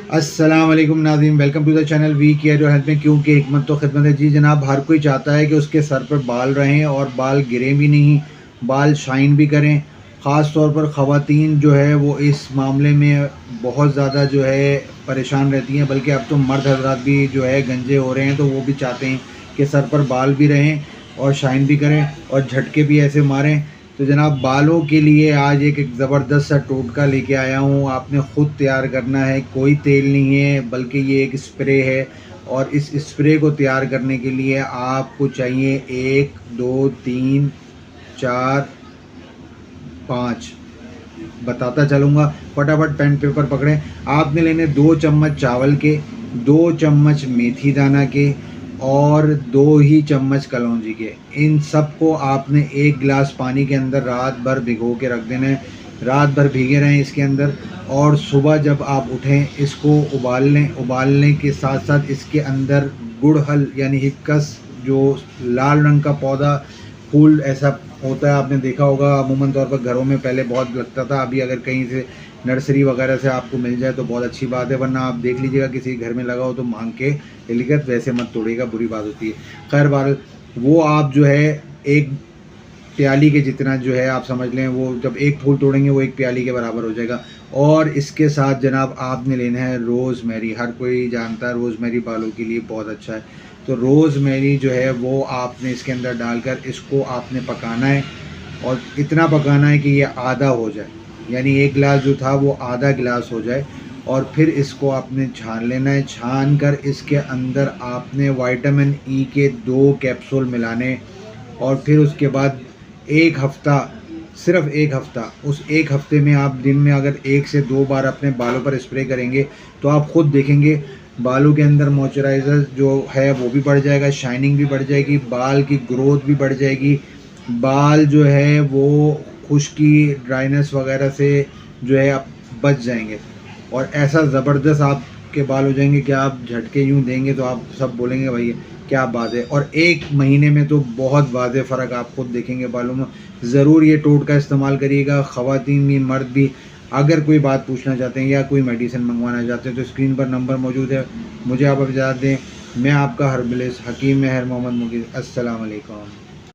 अस्सलाम वालेकुम नाज़रीन, welcome to the channel we care your health में क्योंकि हिकमत तो खिदमत है। जी जनाब, हर कोई चाहता है कि उसके सर पर बाल रहें और बाल गिरें भी नहीं, बाल शाइन भी करें। ख़ास तौर पर ख़वातीन जो है वो इस मामले में बहुत ज़्यादा जो है परेशान रहती हैं, बल्कि अब तो मर्द हज़रात भी जो है गंजे हो रहे हैं, तो वो भी चाहते हैं कि सर पर बाल भी रहें और शाइन भी करें और झटके भी ऐसे मारें। तो जनाब, बालों के लिए आज एक ज़बरदस्त सा टोटका लेके आया हूँ। आपने ख़ुद तैयार करना है, कोई तेल नहीं है बल्कि ये एक स्प्रे है। और इस स्प्रे को तैयार करने के लिए आपको चाहिए 1 2 3 4 5, बताता चलूँगा। फटाफट पेन पेपर पकड़ें। आपने लेने 2 चम्मच चावल के, 2 चम्मच मेथी दाना के और 2 ही चम्मच कलौंजी के। इन सबको आपने 1 गिलास पानी के अंदर रात भर भिगो के रख देना है। रात भर भीगे रहें इसके अंदर और सुबह जब आप उठें इसको उबाल लें। उबालने के साथ साथ इसके अंदर गुड़हल यानी हिबिस्कस, जो लाल रंग का पौधा फूल ऐसा होता है, आपने देखा होगा अमूमन तौर पर घरों में पहले बहुत लगता था। अभी अगर कहीं से नर्सरी वगैरह से आपको मिल जाए तो बहुत अच्छी बात है, वरना आप देख लीजिएगा किसी घर में लगा हो तो मांग के ले लीजिएगा, वैसे मत तोड़िएगा, बुरी बात होती है। खैर बहरहाल वो आप जो है एक प्याली के जितना जो है आप समझ लें, वो जब एक फूल तोड़ेंगे वो एक प्याली के बराबर हो जाएगा। और इसके साथ जनाब आपने लेना है रोज़मेरी। हर कोई जानता है रोज़मेरी बालों के लिए बहुत अच्छा है। तो रोज़मेरी जो है वो आपने इसके अंदर डालकर इसको आपने पकाना है और इतना पकाना है कि ये आधा हो जाए, यानी 1 गिलास जो था वो आधा गिलास हो जाए। और फिर इसको आपने छान लेना है। छान कर इसके अंदर आपने विटामिन ई के 2 कैप्सूल मिलाने और फिर उसके बाद 1 हफ़्ता, सिर्फ़ 1 हफ़्ता, उस 1 हफ़्ते में आप दिन में अगर 1 से 2 बार अपने बालों पर स्प्रे करेंगे तो आप ख़ुद देखेंगे बालों के अंदर मॉइस्चराइज़र जो है वो भी बढ़ जाएगा, शाइनिंग भी बढ़ जाएगी, बाल की ग्रोथ भी बढ़ जाएगी। बाल जो है वो खुश्की, ड्राइनेस वगैरह से जो है आप बच जाएंगे और ऐसा ज़बरदस्त आपके बाल हो जाएंगे कि आप झटके यूँ देंगे तो आप सब बोलेंगे भाई क्या बात है। और 1 महीने में तो बहुत वाज़ेह फ़र्क आप खुद देखेंगे बालों में। ज़रूर ये टोटका इस्तेमाल करिएगा, ख़वातीन भी मर्द भी। अगर कोई बात पूछना चाहते हैं या कोई मेडिसिन मंगवाना चाहते हैं तो स्क्रीन पर नंबर मौजूद है। मुझे आप इजाज़त दें। मैं आपका हर्बलिस्ट हकीम महर मोहम्मद मुगीज़। अस्सलाम वालेकुम।